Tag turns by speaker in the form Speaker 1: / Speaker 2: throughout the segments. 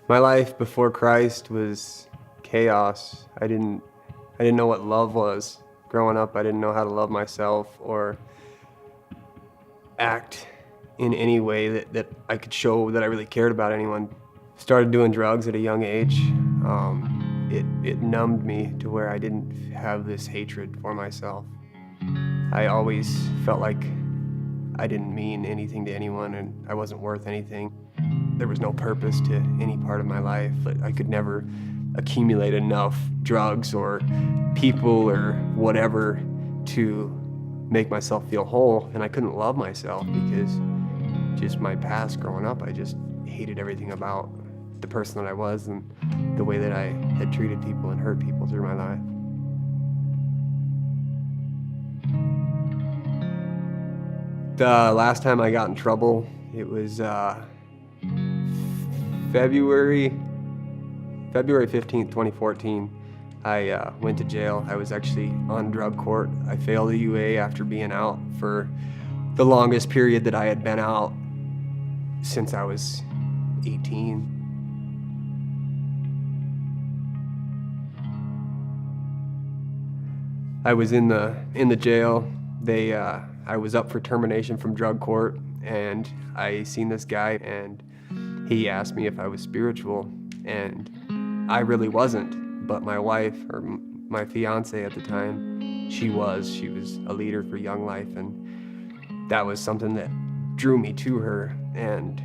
Speaker 1: My life before Christ was chaos. I didn't know what love was. Growing up, I didn't know how to love myself or act in any way that I could show that I really cared about anyone. Started doing drugs at a young age. It numbed me to where I didn't have this hatred for myself. I always felt like I didn't mean anything to anyone and I wasn't worth anything. There was no purpose to any part of my life. I could never accumulate enough drugs or people or whatever to make myself feel whole, and I couldn't love myself because just my past growing up, I just hated everything about the person that I was and the way that I had treated people and hurt people through my life. The last time I got in trouble, it was February 15th, 2014. I went to jail. I was actually on drug court. I failed a UA after being out for the longest period that I had been out since I was 18. I was in the jail. I was up for termination from drug court, and I seen this guy, and he asked me if I was spiritual, and I really wasn't. But my wife, or my fiance at the time, she was a leader for Young Life, and that was something that drew me to her. And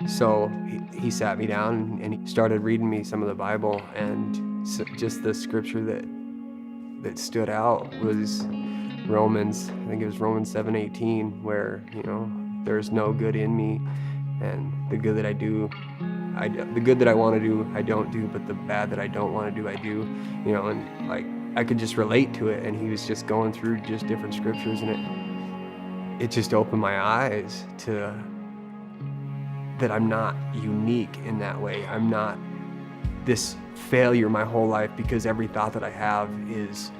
Speaker 1: so he sat me down and he started reading me some of the Bible, and just the scripture that stood out was Romans, I think it was Romans 7:18, where, there's no good in me, and the good that I do, the good that I want to do, I don't do, but the bad that I don't want to do, I do, and like I could just relate to it. And he was just going through just different scriptures, and it just opened my eyes to that I'm not unique in that way. I'm not this failure my whole life because every thought that I have is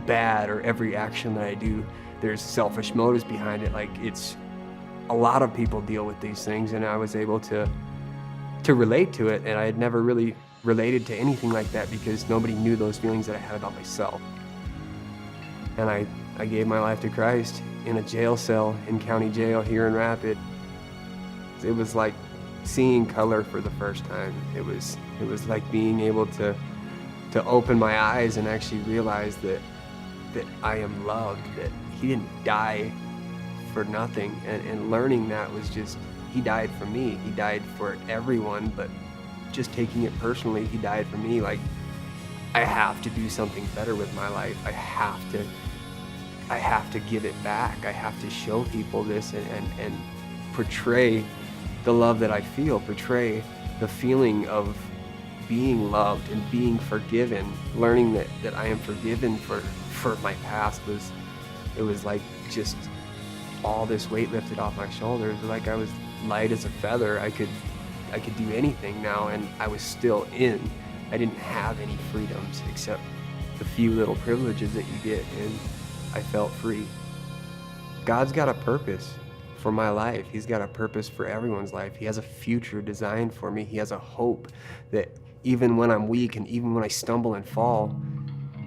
Speaker 1: bad, or every action that I do, there's selfish motives behind it. Like, it's a lot of people deal with these things, and I was able to relate to it, and I had never really related to anything like that because nobody knew those feelings that I had about myself. And I gave my life to Christ in a jail cell in county jail here in Rapid. It was like seeing color for the first time. It was like being able to open my eyes and actually realize that I am loved, that he didn't die for nothing. And learning that was just, he died for me. He died for everyone, but just taking it personally, he died for me. Like, I have to do something better with my life. I have to give it back. I have to show people this and portray the love that I feel, portray the feeling of being loved and being forgiven. Learning that I am forgiven for my past it was like just all this weight lifted off my shoulders. Like I was light as a feather. I could do anything now, and I was still in. I didn't have any freedoms except the few little privileges that you get, and I felt free. God's got a purpose for my life. He's got a purpose for everyone's life. He has a future designed for me. He has a hope that even when I'm weak and even when I stumble and fall,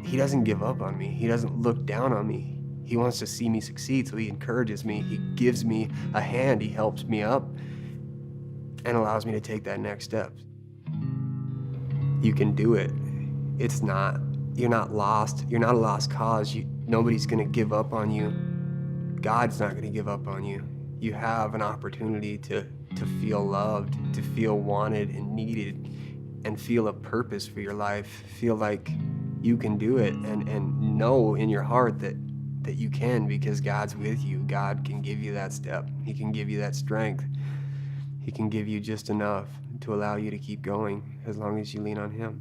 Speaker 1: he doesn't give up on me. He doesn't look down on me. He wants to see me succeed, so he encourages me. He gives me a hand. He helps me up and allows me to take that next step. You can do it. You're not lost. You're not a lost cause. Nobody's gonna give up on you. God's not gonna give up on you. You have an opportunity to feel loved, to feel wanted and needed, and feel a purpose for your life. Feel like you can do it, and know in your heart that you can, because God's with you. God can give you that step. He can give you that strength. He can give you just enough to allow you to keep going as long as you lean on him.